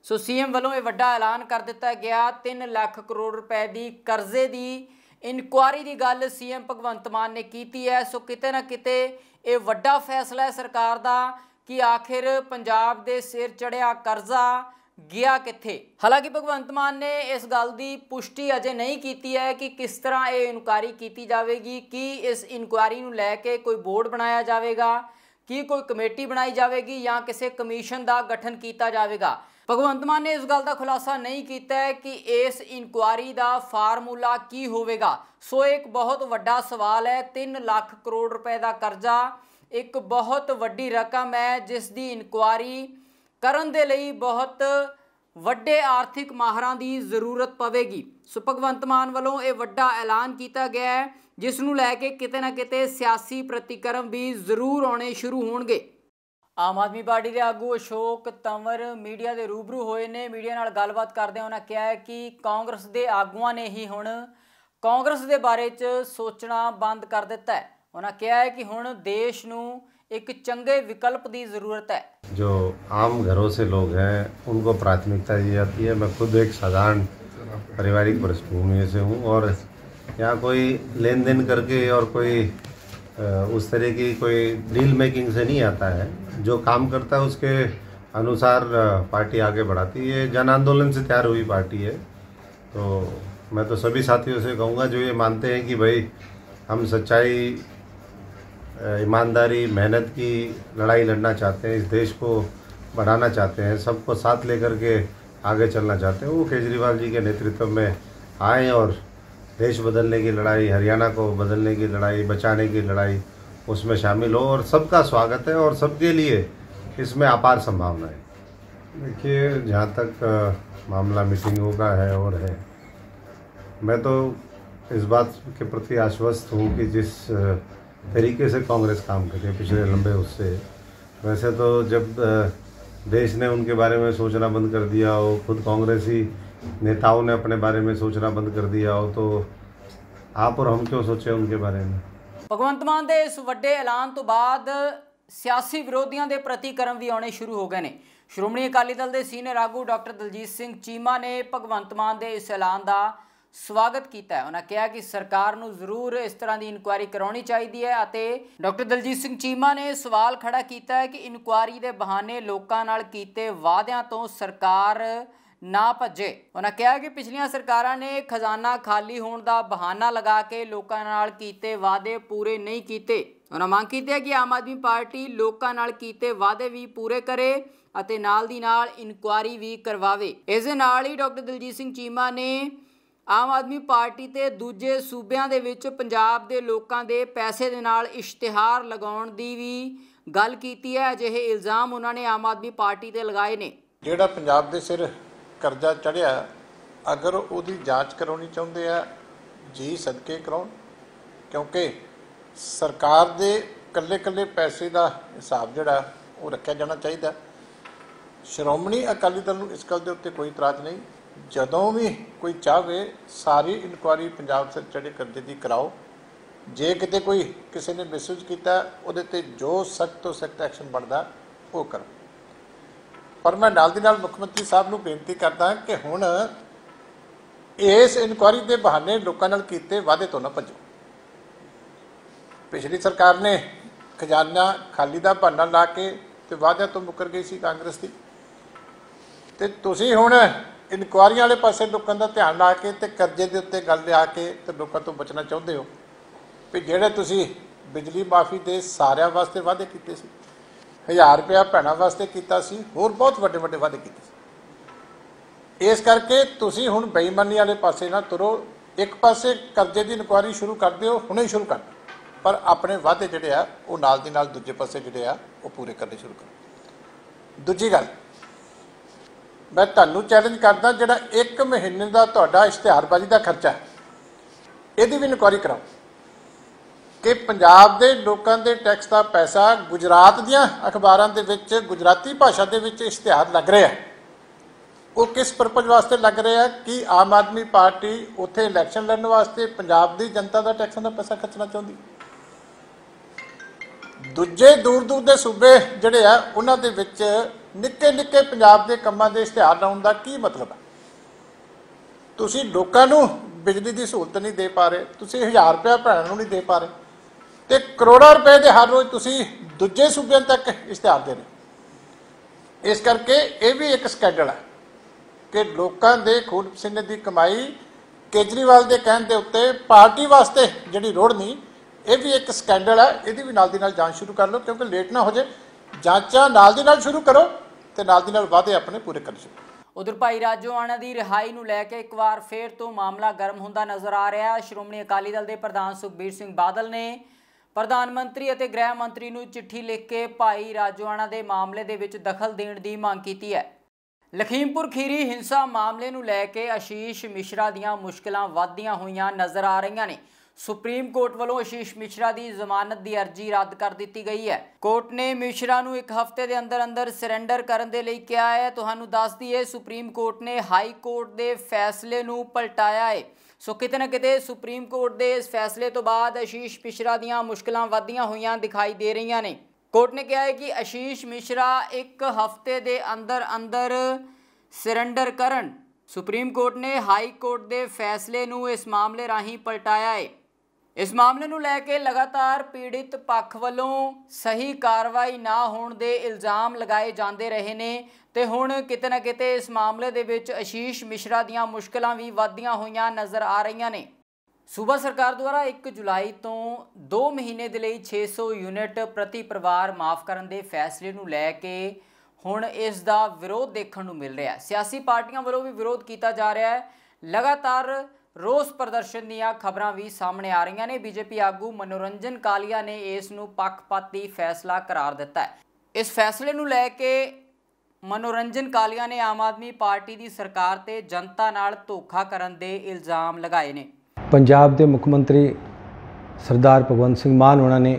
ਸੋ ਸੀਐਮ ਵੱਲੋਂ ਇਹ ਵੱਡਾ ਐਲਾਨ ਕਰ ਦਿੱਤਾ ਗਿਆ। 3 ਲੱਖ ਕਰੋੜ ਰੁਪਏ ਦੀ ਕਰਜ਼ੇ ਦੀ ਇਨਕੁਆਇਰੀ ਦੀ ਗੱਲ ਸੀਐਮ ਭਗਵੰਤ ਮਾਨ ਨੇ ਕੀਤੀ ਹੈ। ਸੋ ਕਿਤੇ ਨਾ ਕਿਤੇ ਇਹ ਵੱਡਾ ਫੈਸਲਾ ਹੈ ਸਰਕਾਰ ਦਾ ਕਿ ਆਖਿਰ ਪੰਜਾਬ ਦੇ ਸਿਰ ਚੜਿਆ ਕਰਜ਼ਾ ਗਿਆ ਕਿੱਥੇ। ਹਾਲਾਂਕਿ ਭਗਵੰਤ ਮਾਨ ਨੇ ਇਸ ਗੱਲ ਦੀ ਪੁਸ਼ਟੀ ਅਜੇ ਨਹੀਂ ਕੀਤੀ ਹੈ ਕਿ ਕਿਸ ਤਰ੍ਹਾਂ ਇਹ ਇਨਕੁਆਇਰੀ ਕੀਤੀ ਜਾਵੇਗੀ, ਕਿ ਇਸ ਇਨਕੁਆਇਰੀ ਨੂੰ ਲੈ ਕੇ ਕੋਈ ਬੋਰਡ ਬਣਾਇਆ ਜਾਵੇਗਾ, ਕਿ ਕੋਈ ਕਮੇਟੀ ਬਣਾਈ ਜਾਵੇਗੀ ਜਾਂ ਕਿਸੇ ਕਮਿਸ਼ਨ ਦਾ ਗਠਨ ਕੀਤਾ ਜਾਵੇਗਾ। ਭਗਵੰਤ ਮਾਨ ਨੇ ਇਸ ਗੱਲ ਦਾ ਖੁਲਾਸਾ ਨਹੀਂ ਕੀਤਾ ਹੈ ਕਿ ਇਸ ਇਨਕੁਆਇਰੀ ਦਾ ਫਾਰਮੂਲਾ ਕੀ ਹੋਵੇਗਾ। ਸੋ ਇੱਕ ਬਹੁਤ ਵੱਡਾ ਸਵਾਲ ਹੈ। 3 ਲੱਖ ਕਰੋੜ ਰੁਪਏ ਦਾ ਕਰਜ਼ਾ ਇੱਕ ਬਹੁਤ ਵੱਡੀ ਰਕਮ ਹੈ, ਜਿਸ ਦੀ ਇਨਕੁਆਇਰੀ ਕਰਨ ਦੇ ਲਈ ਬਹੁਤ ਵੱਡੇ ਆਰਥਿਕ ਮਾਹਰਾਂ ਦੀ ਜ਼ਰੂਰਤ ਪਵੇਗੀ। ਸੋ ਭਗਵੰਤ ਮਾਨ ਵੱਲੋਂ ਇਹ ਵੱਡਾ ਐਲਾਨ ਕੀਤਾ ਗਿਆ ਹੈ, ਜਿਸ ਨੂੰ ਲੈ ਕੇ ਕਿਤੇ ਨਾ ਕਿਤੇ ਸਿਆਸੀ ਪ੍ਰਤੀਕਰਮ ਵੀ ਜ਼ਰੂਰ ਆਉਣੇ ਸ਼ੁਰੂ ਹੋਣਗੇ। ਆਮ ਆਦਮੀ ਪਾਰਟੀ ਦੇ ਆਗੂ ਅਸ਼ੋਕ ਤੰਵਰ ਮੀਡੀਆ ਦੇ ਰੂਬਰੂ ਹੋਏ ਨੇ। ਮੀਡੀਆ ਨਾਲ ਗੱਲਬਾਤ ਕਰਦਿਆਂ ਉਹਨਾਂ ਕਿਹਾ ਹੈ ਕਿ ਕਾਂਗਰਸ ਦੇ ਆਗੂਆਂ ਨੇ ਹੀ ਹੁਣ ਕਾਂਗਰਸ ਦੇ ਬਾਰੇ 'ਚ ਸੋਚਣਾ ਬੰਦ ਕਰ ਦਿੱਤਾ ਹੈ। ਉਹਨਾਂ ਕਿਹਾ ਹੈ ਕਿ ਹੁਣ ਦੇਸ਼ ਨੂੰ एक चंगे विकल्प की ज़रूरत है। जो आम घरों से लोग हैं उनको प्राथमिकता दी जाती है। मैं खुद एक साधारण पारिवारिक पृष्ठभूमि से हूँ और यहाँ कोई लेन देन करके और कोई उस तरह की कोई डील मेकिंग से नहीं आता है। जो काम करता है उसके अनुसार पार्टी आगे बढ़ाती है। जन आंदोलन से तैयार हुई पार्टी है। तो मैं तो सभी साथियों से कहूँगा जो ये मानते हैं कि भाई हम सच्चाई, ईमानदारी, मेहनत की लड़ाई लड़ना चाहते हैं, इस देश को बढ़ाना चाहते हैं, सबको साथ लेकर के आगे चलना चाहते हैं, वो केजरीवाल जी के नेतृत्व में आए और देश बदलने की लड़ाई, हरियाणा को बदलने की लड़ाई, बचाने की लड़ाई, उसमें शामिल हो। और सबका स्वागत है और सबके लिए इसमें अपार संभावना है। देखिए, जहाँ तक मामला मीटिंगों का है और है, मैं तो इस बात के प्रति आश्वस्त हूँ कि जिस तरीके से कांग्रेस काम कर रही है पिछले लंबे उससे, वैसे तो जब देश ने उनके बारे में सोचना बंद कर दिया हो, खुद कांग्रेसी नेताओं ने अपने बारे में सोचना बंद कर दिया हो, तो आप और हम क्यों सोचें उनके बारे में। ਭਗਵੰਤ ਮਾਨ ਦੇ ਇਸ ਵੱਡੇ ਐਲਾਨ ਤੋਂ ਬਾਅਦ ਸਿਆਸੀ ਵਿਰੋਧੀਆਂ ਦੇ ਪ੍ਰਤੀਕਰਮ ਵੀ ਆਉਣੇ ਸ਼ੁਰੂ ਹੋ ਗਏ ਨੇ। ਸ਼੍ਰੋਮਣੀ ਅਕਾਲੀ ਦਲ ਦੇ ਸੀਨੀਅਰ ਆਗੂ ਡਾਕਟਰ ਦਲਜੀਤ ਸਿੰਘ ਚੀਮਾ ਨੇ ਭਗਵੰਤ ਮਾਨ ਦੇ ਇਸ ਐਲਾਨ ਦਾ ਸਵਾਗਤ ਕੀਤਾ ਹੈ। ਉਹਨਾਂ ਕਿਹਾ ਕਿ ਸਰਕਾਰ ਨੂੰ ਜ਼ਰੂਰ ਇਸ ਤਰ੍ਹਾਂ ਦੀ ਇਨਕੁਆਇਰੀ ਕਰਾਉਣੀ ਚਾਹੀਦੀ ਹੈ ਅਤੇ ਡਾਕਟਰ ਦਲਜੀਤ ਸਿੰਘ ਚੀਮਾ ਨੇ ਸਵਾਲ ਖੜਾ ਕੀਤਾ ਹੈ ਕਿ ਇਨਕੁਆਇਰੀ ਦੇ ਬਹਾਨੇ ਲੋਕਾਂ ਨਾਲ ਕੀਤੇ ਵਾਅਦਿਆਂ ਤੋਂ ਸਰਕਾਰ ਨਾ ਭੱਜੇ। ਉਹਨਾਂ ਕਿਹਾ ਕਿ ਪਿਛਲੀਆਂ ਸਰਕਾਰਾਂ ਨੇ ਖਜ਼ਾਨਾ ਖਾਲੀ ਹੋਣ ਦਾ ਬਹਾਨਾ ਲਗਾ ਕੇ ਲੋਕਾਂ ਨਾਲ ਕੀਤੇ ਵਾਅਦੇ ਪੂਰੇ ਨਹੀਂ ਕੀਤੇ। ਉਹਨਾਂ ਮੰਗ ਕੀਤੀ ਹੈ ਕਿ ਆਮ ਆਦਮੀ ਪਾਰਟੀ ਲੋਕਾਂ ਨਾਲ ਕੀਤੇ ਵਾਅਦੇ ਵੀ ਪੂਰੇ ਕਰੇ ਅਤੇ ਨਾਲ ਦੀ ਨਾਲ ਇਨਕੁਆਇਰੀ ਵੀ ਕਰਵਾਵੇ। ਇਸ ਦੇ ਨਾਲ ਹੀ ਡਾਕਟਰ ਦਲਜੀਤ ਸਿੰਘ ਚੀਮਾ ਨੇ ਆਮ ਆਦਮੀ ਪਾਰਟੀ ਤੇ ਦੂਜੇ ਸੂਬਿਆਂ ਦੇ ਵਿੱਚ ਪੰਜਾਬ ਦੇ ਲੋਕਾਂ ਦੇ ਪੈਸੇ ਦੇ ਨਾਲ ਇਸ਼ਤਿਹਾਰ ਲਗਾਉਣ ਦੀ ਵੀ ਗੱਲ ਕੀਤੀ ਹੈ। ਅਜਿਹੇ ਇਲਜ਼ਾਮ ਉਹਨਾਂ ਨੇ ਆਮ ਆਦਮੀ ਪਾਰਟੀ ਤੇ ਲਗਾਏ ਨੇ। ਜਿਹੜਾ ਪੰਜਾਬ ਦੇ ਸਿਰ ਕਰਜ਼ਾ ਚੜ੍ਹਿਆ, ਅਗਰ ਉਹਦੀ ਜਾਂਚ ਕਰਾਉਣੀ ਚਾਹੁੰਦੇ ਆ, ਜੀ ਸਦਕੇ ਕਰਾਉਣ, ਕਿਉਂਕਿ ਸਰਕਾਰ ਦੇ ਇਕੱਲੇ ਪੈਸੇ ਦਾ ਹਿਸਾਬ ਜਿਹੜਾ ਉਹ ਰੱਖਿਆ ਜਾਣਾ ਚਾਹੀਦਾ। ਸ਼੍ਰੋਮਣੀ ਅਕਾਲੀ ਦਲ ਨੂੰ ਇਸ ਗੱਲ ਦੇ ਉੱਤੇ ਕੋਈ ਇਤਰਾਜ਼ ਨਹੀਂ। ਜਦੋਂ ਵੀ ਕੋਈ ਚਾਹਵੇ ਸਾਰੀ ਇਨਕੁਆਇਰੀ ਪੰਜਾਬ ਸਿਰ ਚੜ੍ਹੇ ਕਰਜ਼ੇ ਦੀ ਕਰਾਓ। ਜੇ ਕਿਤੇ ਕੋਈ ਕਿਸੇ ਨੇ ਮਿਸਯੂਜ਼ ਕੀਤਾ, ਉਹਦੇ ਤੇ ਜੋ ਸਖਤ ਤੋਂ ਸਖਤ ਐਕਸ਼ਨ ਬਣਦਾ ਉਹ ਕਰੋ। ਪਰ ਮੈਂ ਨਾਲ ਦੀ ਨਾਲ ਮੁੱਖ ਮੰਤਰੀ ਸਾਹਿਬ ਨੂੰ ਬੇਨਤੀ ਕਰਦਾ ਕਿ ਹੁਣ ਇਸ ਇਨਕੁਆਇਰੀ ਦੇ ਬਹਾਨੇ ਲੋਕਾਂ ਨਾਲ ਕੀਤੇ ਵਾਅਦੇ ਤੋਂ ਨਾ ਭੱਜੋ। ਪਿਛਲੀ ਸਰਕਾਰ ਨੇ ਖਜ਼ਾਨਾ ਖਾਲੀ ਦਾ ਬਹਾਨਾ ਲਾ ਕੇ ਤੇ ਵਾਅਦਿਆਂ ਤੋਂ ਮੁੱਕਰ ਗਈ ਸੀ ਕਾਂਗਰਸ ਦੀ, ਤੇ ਤੁਸੀਂ ਹੁਣ ਇਨਕੁਆਇਰੀਆਂ ਵਾਲੇ ਪਾਸੇ ਲੋਕਾਂ ਦਾ ਧਿਆਨ ਲਾ ਕੇ ਤੇ ਕਰਜ਼ੇ ਦੇ ਉੱਤੇ ਗੱਲ ਲਿਆ ਕੇ ਤੇ ਲੋਕਾਂ ਤੋਂ ਬਚਣਾ ਚਾਹੁੰਦੇ ਹੋ। ਵੀ ਜਿਹੜੇ ਤੁਸੀਂ ਬਿਜਲੀ ਮਾਫੀ ਦੇ ਸਾਰਿਆਂ ਵਾਸਤੇ ਵਾਅਦੇ ਕੀਤੇ ਸੀ, 1000 ਰੁਪਇਆ ਭੈਣਾਂ ਵਾਸਤੇ ਕੀਤਾ ਸੀ, ਹੋਰ ਬਹੁਤ ਵੱਡੇ ਵਾਅਦੇ ਕੀਤੇ ਸੀ। ਇਸ ਕਰਕੇ ਤੁਸੀਂ ਹੁਣ ਬੇਈਮਾਨੀ ਵਾਲੇ ਪਾਸੇ ਨਾ ਤੁਰੋ। ਇੱਕ ਪਾਸੇ ਕਰਜ਼ੇ ਦੀ ਇਨਕੁਆਇਰੀ ਸ਼ੁਰੂ ਕਰ ਦਿਓ, ਹੁਣੇ ਹੀ ਸ਼ੁਰੂ ਕਰ ਦਿਓ, ਪਰ ਆਪਣੇ ਵਾਅਦੇ ਜਿਹੜੇ ਆ ਉਹ ਨਾਲ ਦੀ ਨਾਲ ਦੂਜੇ ਪਾਸੇ ਜਿਹੜੇ ਆ ਉਹ ਪੂਰੇ ਕਰਨੇ ਸ਼ੁਰੂ ਕਰੋ। ਦੂਜੀ ਗੱਲ, ਮੈਂ ਤੁਹਾਨੂੰ ਚੈਲੰਜ ਕਰਦਾ, ਜਿਹੜਾ 1 ਮਹੀਨੇ ਦਾ ਤੁਹਾਡਾ ਇਸ਼ਤਿਹਾਰਬਾਜ਼ੀ ਦਾ ਖਰਚਾ, ਇਹਦੀ ਵੀ ਇਨਕੁਆਇਰੀ ਕਰਾਓ ਕਿ ਪੰਜਾਬ ਦੇ ਲੋਕਾਂ ਦੇ ਟੈਕਸ ਦਾ ਪੈਸਾ ਗੁਜਰਾਤ ਦੀਆਂ ਅਖਬਾਰਾਂ ਦੇ ਵਿੱਚ ਗੁਜਰਾਤੀ ਭਾਸ਼ਾ ਦੇ ਵਿੱਚ ਇਸ਼ਤਿਹਾਰ ਲੱਗ ਰਿਹਾ, ਉਹ ਕਿਸ ਪਰਪਸ ਵਾਸਤੇ ਲੱਗ ਰਿਹਾ? ਕਿ ਆਮ ਆਦਮੀ ਪਾਰਟੀ ਉੱਥੇ ਇਲੈਕਸ਼ਨ ਲੜਨ ਵਾਸਤੇ ਪੰਜਾਬ ਦੀ ਜਨਤਾ ਦਾ ਟੈਕਸਾਂ ਦਾ ਪੈਸਾ ਖਰਚਣਾ ਚਾਹੁੰਦੀ। ਦੂਜੇ ਦੂਰ ਦੇ ਸੂਬੇ ਜਿਹੜੇ ਆ ਉਹਨਾਂ ਦੇ ਵਿੱਚ ਨਿੱਕੇ ਪੰਜਾਬ ਦੇ ਕੰਮਾਂ ਦੇ ਇਸ਼ਤਿਹਾਰ ਲਾਉਣ ਦਾ ਕੀ ਮਤਲਬ ਹੈ? ਤੁਸੀਂ ਲੋਕਾਂ ਨੂੰ ਬਿਜਲੀ ਦੀ ਸਹੂਲਤ ਨਹੀਂ ਦੇ ਪਾ ਰਹੇ, ਤੁਸੀਂ 1000 ਰੁਪਇਆ ਭੈਣਾਂ ਨੂੰ ਨਹੀਂ ਦੇ ਪਾ ਰਹੇ, ਤੇ ਕਰੋੜਾਂ ਰੁਪਏ ਦੇ ਹਰ ਰੋਜ਼ ਤੁਸੀਂ ਦੂਜੇ ਸੂਬਿਆਂ ਤੱਕ ਇਸ਼ਤਿਹਾਰ ਦੇ ਰਹੇ। ਇਸ ਕਰਕੇ ਇਹ ਵੀ ਇੱਕ ਸਕੈਂਡਲ ਹੈ ਕਿ ਲੋਕਾਂ ਦੇ ਖੂਨ ਪਸੀਨੇ ਦੀ ਕਮਾਈ ਕੇਜਰੀਵਾਲ ਦੇ ਕਹਿਣ ਦੇ ਉੱਤੇ ਪਾਰਟੀ ਵਾਸਤੇ ਜਿਹੜੀ ਰੋੜ ਨਹੀਂ, ਇਹ ਵੀ ਇੱਕ ਸਕੈਂਡਲ ਹੈ। ਇਹਦੀ ਵੀ ਨਾਲ ਦੀ ਨਾਲ ਜਾਂਚ ਸ਼ੁਰੂ ਕਰ ਲਓ, ਕਿਉਂਕਿ ਲੇਟ ਨਾ ਹੋ ਜਾਏ। ਜਾਂਚਾਂ ਨਾਲ ਦੀ ਨਾਲ ਸ਼ੁਰੂ ਕਰੋ ਤੇ ਨਾਲ ਦੀ ਨਾਲ ਵਾਅਦੇ ਆਪਣੇ ਪੂਰੇ ਕਰੋ। ਉਧਰ ਭਾਈ ਰਾਜੋਆਣਾ ਦੀ ਰਿਹਾਈ ਨੂੰ ਲੈ ਕੇ ਇੱਕ ਵਾਰ ਫੇਰ ਤੋਂ ਮਾਮਲਾ ਗਰਮ ਹੁੰਦਾ ਨਜ਼ਰ ਆ ਰਿਹਾ। ਸ਼੍ਰੋਮਣੀ ਅਕਾਲੀ ਦਲ ਦੇ ਪ੍ਰਧਾਨ ਸੁਖਬੀਰ ਸਿੰਘ ਬਾਦਲ ਨੇ ਪ੍ਰਧਾਨ ਮੰਤਰੀ ਅਤੇ ਗ੍ਰਹਿ ਮੰਤਰੀ ਨੂੰ ਚਿੱਠੀ ਲਿਖ ਕੇ ਭਾਈ ਰਾਜੋਆਣਾ ਦੇ ਮਾਮਲੇ ਦੇ ਵਿੱਚ ਦਖਲ ਦੇਣ ਦੀ ਮੰਗ ਕੀਤੀ ਹੈ। ਲਖੀਮਪੁਰ ਖੀਰੀ ਹਿੰਸਾ ਮਾਮਲੇ ਨੂੰ ਲੈ ਕੇ ਆਸ਼ੀਸ਼ ਮਿਸ਼ਰਾ ਦੀਆਂ ਮੁਸ਼ਕਲਾਂ ਵੱਧਦੀਆਂ ਹੋਈਆਂ ਨਜ਼ਰ ਆ ਰਹੀਆਂ ਨੇ। ਸੁਪਰੀਮ ਕੋਰਟ ਵੱਲੋਂ ਆਸ਼ੀਸ਼ ਮਿਸ਼ਰਾ ਦੀ ਜ਼ਮਾਨਤ ਦੀ ਅਰਜ਼ੀ ਰੱਦ ਕਰ ਦਿੱਤੀ ਗਈ ਹੈ। ਕੋਰਟ ਨੇ ਮਿਸ਼ਰਾ ਨੂੰ 1 ਹਫ਼ਤੇ ਦੇ ਅੰਦਰ ਸਰੈਂਡਰ ਕਰਨ ਦੇ ਲਈ ਕਿਹਾ ਹੈ। ਤੁਹਾਨੂੰ ਦੱਸ ਦਈਏ, ਸੁਪਰੀਮ ਕੋਰਟ ਨੇ ਹਾਈ ਕੋਰਟ ਦੇ ਫੈਸਲੇ ਨੂੰ ਪਲਟਾਇਆ ਹੈ। ਸੋ ਕਿਤੇ ਨਾ ਕਿਤੇ ਸੁਪਰੀਮ ਕੋਰਟ ਦੇ ਇਸ ਫੈਸਲੇ ਤੋਂ ਬਾਅਦ ਆਸ਼ੀਸ਼ ਮਿਸ਼ਰਾ ਦੀਆਂ ਮੁਸ਼ਕਲਾਂ ਵੱਧਦੀਆਂ ਹੋਈਆਂ ਦਿਖਾਈ ਦੇ ਰਹੀਆਂ ਨੇ। ਕੋਰਟ ਨੇ ਕਿਹਾ ਹੈ ਕਿ ਆਸ਼ੀਸ਼ ਮਿਸ਼ਰਾ 1 ਹਫ਼ਤੇ ਦੇ ਅੰਦਰ ਸਰੈਂਡਰ ਕਰਨ। ਸੁਪਰੀਮ ਕੋਰਟ ਨੇ ਹਾਈ ਕੋਰਟ ਦੇ ਫੈਸਲੇ ਨੂੰ ਇਸ ਮਾਮਲੇ ਰਾਹੀਂ ਪਲਟਾਇਆ ਹੈ। ਇਸ ਮਾਮਲੇ ਨੂੰ ਲੈ ਕੇ ਲਗਾਤਾਰ ਪੀੜਿਤ ਪੱਖ ਵੱਲੋਂ ਸਹੀ ਕਾਰਵਾਈ ਨਾ ਹੋਣ ਦੇ ਇਲਜ਼ਾਮ ਲਗਾਏ ਜਾਂਦੇ ਰਹੇ ਨੇ ਤੇ ਹੁਣ ਕਿਤੇ ਨਾ ਕਿਤੇ ਇਸ ਮਾਮਲੇ ਦੇ ਵਿੱਚ ਆਸ਼ੀਸ਼ ਮਿਸ਼ਰਾ ਦੀਆਂ ਮੁਸ਼ਕਲਾਂ ਵੀ ਵੱਧਦੀਆਂ ਹੋਈਆਂ ਨਜ਼ਰ ਆ ਰਹੀਆਂ ਨੇ। ਸੂਬਾ ਸਰਕਾਰ ਦੁਆਰਾ 1 ਜੁਲਾਈ ਤੋਂ 2 ਮਹੀਨੇ ਦੇ ਲਈ 600 ਯੂਨਿਟ ਪ੍ਰਤੀ ਪਰਿਵਾਰ ਮਾਫ ਕਰਨ ਦੇ ਫੈਸਲੇ ਨੂੰ ਲੈ ਕੇ ਹੁਣ ਇਸ ਦਾ ਵਿਰੋਧ ਦੇਖਣ ਨੂੰ ਮਿਲ ਰਿਹਾ ਹੈ। ਸਿਆਸੀ ਪਾਰਟੀਆਂ ਵੱਲੋਂ ਵੀ ਵਿਰੋਧ ਕੀਤਾ ਜਾ ਰਿਹਾ ਹੈ। ਲਗਾਤਾਰ ਰੋਸ ਪ੍ਰਦਰਸ਼ਨ ਦੀਆਂ ਖਬਰਾਂ ਵੀ ਸਾਹਮਣੇ ਆ ਰਹੀਆਂ ਨੇ। ਬੀਜੇਪੀ ਆਗੂ ਮਨੋਰੰਜਨ ਕਾਲੀਆ ਨੇ ਇਸ ਨੂੰ ਪੱਖਪਾਤੀ ਫੈਸਲਾ ਕਰਾਰ ਦਿੱਤਾ ਹੈ। ਇਸ ਫੈਸਲੇ ਨੂੰ ਲੈ ਕੇ ਮਨੋਰੰਜਨ ਕਾਲੀਆ ਨੇ ਆਮ ਆਦਮੀ ਪਾਰਟੀ ਦੀ ਸਰਕਾਰ ਤੇ ਜਨਤਾ ਨਾਲ ਧੋਖਾ ਕਰਨ ਦੇ ਇਲਜ਼ਾਮ ਲਗਾਏ ਨੇ। ਪੰਜਾਬ ਦੇ ਮੁੱਖ ਮੰਤਰੀ ਸਰਦਾਰ ਭਗਵੰਤ ਸਿੰਘ ਮਾਨ ਉਹਨਾਂ ਨੇ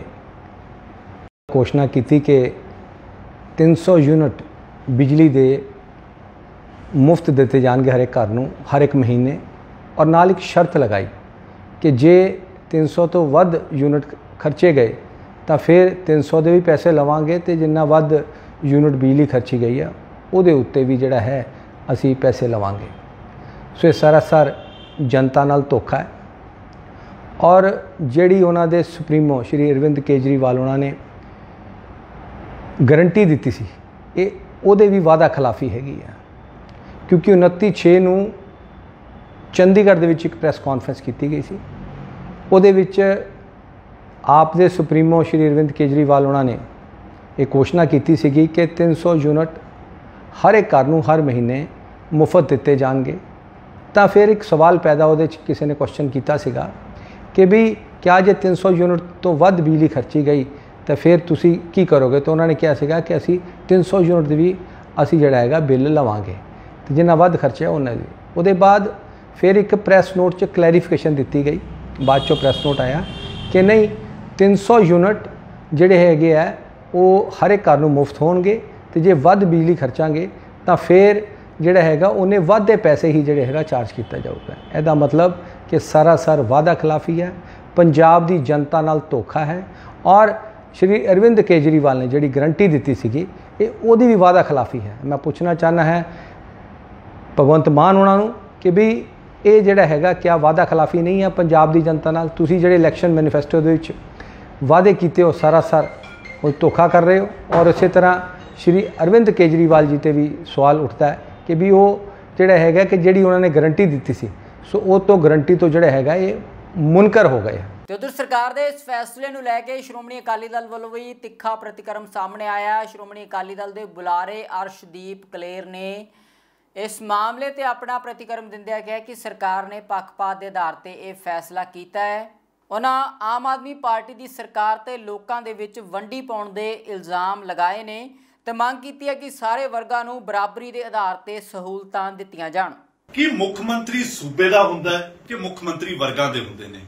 ਘੋਸ਼ਣਾ ਕੀਤੀ ਕਿ 300 ਯੂਨਿਟ ਬਿਜਲੀ ਦੇ ਮੁਫਤ ਦਿੱਤੇ ਜਾਣਗੇ ਹਰ ਇੱਕ ਘਰ ਨੂੰ ਹਰ ਇੱਕ ਮਹੀਨੇ, ਔਰ ਨਾਲ ਇੱਕ ਸ਼ਰਤ ਲਗਾਈ ਕਿ ਜੇ 300 ਤੋਂ ਵੱਧ ਯੂਨਿਟ ਖਰਚੇ ਗਏ ਤਾਂ ਫਿਰ 300 ਦੇ ਵੀ ਪੈਸੇ ਲਵਾਂਗੇ ਤੇ ਜਿੰਨਾ ਵੱਧ ਯੂਨਿਟ ਬਿਜਲੀ ਖਰਚੀ ਗਈ ਆ ਉਹਦੇ ਉੱਤੇ ਵੀ ਜਿਹੜਾ ਹੈ ਅਸੀਂ ਪੈਸੇ ਲਵਾਂਗੇ। ਸੋ ਇਹ ਸਰਾਸਰ ਜਨਤਾ ਨਾਲ ਧੋਖਾ ਹੈ। ਔਰ ਜਿਹੜੀ ਉਹਨਾਂ ਦੇ ਸੁਪਰੀਮੋ ਸ਼੍ਰੀ ਅਰਵਿੰਦ ਕੇਜਰੀਵਾਲ ਉਹਨਾਂ ਨੇ ਗਰੰਟੀ ਦਿੱਤੀ ਸੀ, ਇਹ ਉਹਦੇ ਵੀ ਵਾਅਦਾ ਖਿਲਾਫੀ ਹੈਗੀ ਆ, ਕਿਉਂਕਿ 29/6 ਨੂੰ ਚੰਡੀਗੜ੍ਹ ਦੇ ਵਿੱਚ ਇੱਕ ਪ੍ਰੈਸ ਕਾਨਫਰੰਸ ਕੀਤੀ ਗਈ ਸੀ। ਉਹਦੇ ਵਿੱਚ ਆਪ ਦੇ ਸੁਪਰੀਮੋ ਸ਼੍ਰੀ ਅਰਵਿੰਦ ਕੇਜਰੀਵਾਲ ਉਹਨਾਂ ਨੇ ਇਹ ਘੋਸ਼ਣਾ ਕੀਤੀ ਸੀਗੀ ਕਿ 300 ਯੂਨਿਟ ਹਰ ਇੱਕ ਘਰ ਨੂੰ ਹਰ ਮਹੀਨੇ ਮੁਫਤ ਦਿੱਤੇ ਜਾਣਗੇ। ਤਾਂ ਫਿਰ ਇੱਕ ਸਵਾਲ ਪੈਦਾ ਉਹਦੇ 'ਚ ਕਿਸੇ ਨੇ ਕੁਐਸਚਨ ਕੀਤਾ ਸੀਗਾ ਕਿ ਵੀ ਕਿਆ ਜੇ 300 ਯੂਨਿਟ ਤੋਂ ਵੱਧ ਬਿਜਲੀ ਖਰਚੀ ਗਈ ਤਾਂ ਫਿਰ ਤੁਸੀਂ ਕੀ ਕਰੋਗੇ? ਤਾਂ ਉਹਨਾਂ ਨੇ ਕਿਹਾ ਸੀਗਾ ਕਿ ਅਸੀਂ 300 ਯੂਨਿਟ ਦੀ ਵੀ ਅਸੀਂ ਜਿਹੜਾ ਹੈਗਾ ਬਿੱਲ ਲਵਾਂਗੇ ਤੇ ਜਿੰਨਾ ਵੱਧ ਖਰਚਿਆ ਉਹਨਾਂ ਦੀ। ਉਹਦੇ ਬਾਅਦ ਫਿਰ ਇੱਕ ਪ੍ਰੈਸ ਨੋਟ 'ਚ ਕਲੈਰੀਫਿਕੇਸ਼ਨ ਦਿੱਤੀ ਗਈ, ਬਾਅਦ 'ਚੋਂ ਪ੍ਰੈਸ ਨੋਟ ਆਇਆ ਕਿ ਨਹੀਂ 300 ਯੂਨਿਟ ਜਿਹੜੇ ਹੈਗੇ ਆ ਉਹ ਹਰ ਇੱਕ ਘਰ ਨੂੰ ਮੁਫਤ ਹੋਣਗੇ ਤੇ ਜੇ ਵੱਧ ਬਿਜਲੀ ਖਰਚਾਂਗੇ ਤਾਂ ਫਿਰ ਜਿਹੜਾ ਹੈਗਾ ਉਹਨੇ ਵੱਧ ਦੇ ਪੈਸੇ ਹੀ ਜਿਹੜੇ ਹੈਗਾ ਚਾਰਜ ਕੀਤਾ ਜਾਊਗਾ। ਇਹਦਾ ਮਤਲਬ ਕਿ ਸਰਾਸਰ ਵਾਅਦਾ ਖਿਲਾਫੀ ਹੈ, ਪੰਜਾਬ ਦੀ ਜਨਤਾ ਨਾਲ ਧੋਖਾ ਹੈ। ਔਰ ਸ਼੍ਰੀ ਅਰਵਿੰਦ ਕੇਜਰੀਵਾਲ ਨੇ ਜਿਹੜੀ ਗਰੰਟੀ ਦਿੱਤੀ ਸੀਗੀ ਇਹ ਉਹਦੀ ਵੀ ਵਾਅਦਾ ਖਿਲਾਫੀ ਹੈ। ਮੈਂ ਪੁੱਛਣਾ ਚਾਹੁੰਦਾ ਹੈ ਭਗਵੰਤ ਮਾਨ ਉਹਨਾਂ ਨੂੰ ਕਿ ਵੀ ਇਹ ਜਿਹੜਾ ਹੈਗਾ ਕਿਆ ਵਾਅਦਾ ਖਿਲਾਫੀ ਨਹੀਂ ਹੈ ਪੰਜਾਬ ਦੀ ਜਨਤਾ ਨਾਲ? ਤੁਸੀਂ ਜਿਹੜੇ ਇਲੈਕਸ਼ਨ ਮੈਨੀਫੈਸਟੋ ਦੇ ਵਿੱਚ ਵਾਅਦੇ ਕੀਤੇ ਹੋ ਸਰਾਸਰ ਉਹ ਧੋਖਾ ਕਰ ਰਹੇ ਹੋ। ਔਰ ਇਸੇ ਤਰ੍ਹਾਂ ਸ਼੍ਰੀ ਅਰਵਿੰਦ ਕੇਜਰੀਵਾਲ ਜੀ 'ਤੇ ਵੀ ਸਵਾਲ ਉੱਠਦਾ ਹੈ ਕਿ ਵੀ ਉਹ ਜਿਹੜਾ ਹੈਗਾ ਕਿ ਜਿਹੜੀ ਉਹਨਾਂ ਨੇ ਗਰੰਟੀ ਦਿੱਤੀ ਸੀ ਸੋ ਉਹ ਤੋਂ ਗਰੰਟੀ ਤੋਂ ਜਿਹੜਾ ਹੈਗਾ ਇਹ ਮੁਨਕਰ ਹੋ ਗਏ। ਤੇ ਉਧਰ ਸਰਕਾਰ ਦੇ ਇਸ ਫੈਸਲੇ ਨੂੰ ਲੈ ਕੇ ਸ਼੍ਰੋਮਣੀ ਅਕਾਲੀ ਦਲ ਵੱਲੋਂ ਵੀ ਤਿੱਖਾ ਪ੍ਰਤੀਕਰਮ ਸਾਹਮਣੇ ਆਇਆ। ਸ਼੍ਰੋਮਣੀ ਅਕਾਲੀ ਦਲ ਦੇ ਬੁਲਾਰੇ ਅਰਸ਼ਦੀਪ ਕਲੇਰ ਨੇ ਇਸ ਮਾਮਲੇ ਤੇ ਆਪਣਾ ਪ੍ਰਤੀਕਰਮ ਦਿੰਦਿਆਂ ਕਿਹਾ ਕਿ ਸਰਕਾਰ ਨੇ ਪੱਖਪਾਤ ਦੇ ਆਧਾਰ ਤੇ ਇਹ ਫੈਸਲਾ ਕੀਤਾ ਹੈ। ਉਹਨਾਂ ਆਮ ਆਦਮੀ ਪਾਰਟੀ ਦੀ ਸਰਕਾਰ ਤੇ ਲੋਕਾਂ ਦੇ ਵਿੱਚ ਵੰਡੀ ਪਾਉਣ ਦੇ ਇਲਜ਼ਾਮ ਲਗਾਏ ਨੇ ਤੇ ਮੰਗ ਕੀਤੀ ਹੈ ਕਿ ਸਾਰੇ ਵਰਗਾਂ ਨੂੰ ਬਰਾਬਰੀ ਦੇ ਆਧਾਰ ਤੇ ਸਹੂਲਤਾਂ ਦਿੱਤੀਆਂ ਜਾਣ। ਕੀ ਮੁੱਖ ਮੰਤਰੀ ਸੂਬੇ ਦਾ ਹੁੰਦਾ ਹੈ ਕਿ ਮੁੱਖ ਮੰਤਰੀ ਵਰਗਾਂ ਦੇ ਹੁੰਦੇ ਨੇ?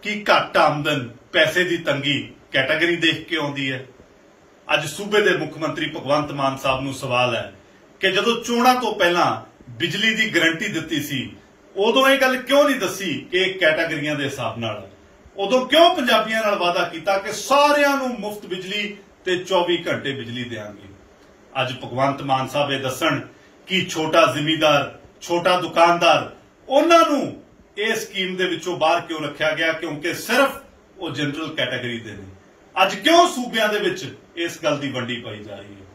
ਕੀ ਘੱਟ ਆਮਦਨ ਪੈਸੇ ਦੀ ਤੰਗੀ ਕੈਟਾਗਰੀ ਦੇਖ ਕੇ ਆਉਂਦੀ ਹੈ? ਅੱਜ ਸੂਬੇ ਦੇ ਮੁੱਖ ਮੰਤਰੀ ਭਗਵੰਤ ਮਾਨ ਸਾਹਿਬ ਨੂੰ ਸਵਾਲ ਹੈ ਕਿ ਜਦੋਂ ਚੋਣਾਂ ਤੋਂ ਪਹਿਲਾਂ ਬਿਜਲੀ ਦੀ ਗਰੰਟੀ ਦਿੱਤੀ ਸੀ ਉਦੋਂ ਇਹ ਗੱਲ ਕਿਉਂ ਨਹੀਂ ਦੱਸੀ ਕਿ ਕੈਟਾਗਰੀਆਂ ਦੇ ਹਿਸਾਬ ਨਾਲ? ਉਦੋਂ ਕਿਉਂ ਪੰਜਾਬੀਆਂ ਨਾਲ ਵਾਅਦਾ ਕੀਤਾ ਕਿ ਸਾਰਿਆਂ ਨੂੰ ਮੁਫਤ ਬਿਜਲੀ ਤੇ 24 ਘੰਟੇ ਬਿਜਲੀ ਦੇਵਾਂਗੇ? ਅੱਜ ਭਗਵੰਤ ਮਾਨ ਸਾਹਿਬ ਇਹ ਦੱਸਣ ਕਿ ਛੋਟਾ ਜ਼ਿਮੀਂਦਾਰ, ਛੋਟਾ ਦੁਕਾਨਦਾਰ, ਉਹਨਾਂ ਨੂੰ ਇਹ ਸਕੀਮ ਦੇ ਵਿੱਚੋਂ ਬਾਹਰ ਕਿਉਂ ਰੱਖਿਆ ਗਿਆ? ਕਿਉਂਕਿ ਸਿਰਫ ਉਹ ਜਨਰਲ ਕੈਟਾਗਰੀ ਦੇ ਨੇ। ਅੱਜ ਕਿਉਂ ਸੂਬਿਆਂ ਦੇ ਵਿੱਚ ਇਸ ਗੱਲ ਦੀ ਵੰਡੀ ਪਾਈ ਜਾ ਰਹੀ ਹੈ?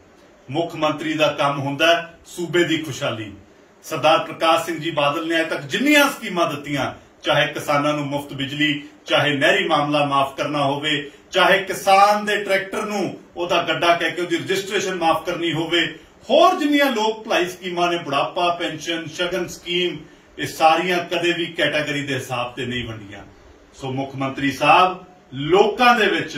ਮੁੱਖ ਮੰਤਰੀ ਦਾ ਕੰਮ ਹੁੰਦਾ ਸੂਬੇ ਦੀ ਖੁਸ਼ਹਾਲੀ। ਸਰਦਾਰ ਪ੍ਰਕਾਸ਼ ਸਿੰਘ ਜੀ ਬਾਦਲ ਨੇ ਅਜੇ ਤੱਕ ਜਿੰਨੀਆਂ ਸਕੀਮਾਂ ਦਿੱਤੀਆਂ, ਚਾਹੇ ਕਿਸਾਨਾਂ ਨੂੰ ਮੁਫਤ ਬਿਜਲੀ, ਚਾਹੇ ਨਹਿਰੀ ਮਾਮਲਾ ਮਾਫ ਕਰਨਾ ਹੋਵੇ, ਚਾਹੇ ਕਿਸਾਨ ਦੇ ਟਰੈਕਟਰ ਨੂੰ ਉਹਦਾ ਗੱਡਾ ਕਹਿ ਕੇ ਉਹਦੀ ਰਜਿਸਟ੍ਰੇਸ਼ਨ ਮਾਫ ਕਰਨੀ ਹੋਵੇ, ਹੋਰ ਜਿੰਨੀਆਂ ਲੋਕ ਭਲਾਈ ਸਕੀਮਾਂ ਨੇ, ਬੁਢਾਪਾ ਪੈਨਸ਼ਨ, ਸ਼ਗਨ ਸਕੀਮ, ਇਹ ਸਾਰੀਆਂ ਕਦੇ ਵੀ ਕੈਟਾਗਰੀ ਦੇ ਹਿਸਾਬ ਤੇ ਨਹੀਂ ਵੰਡੀਆਂ। ਸੋ ਮੁੱਖ ਮੰਤਰੀ ਸਾਹਿਬ ਲੋਕਾਂ ਦੇ ਵਿੱਚ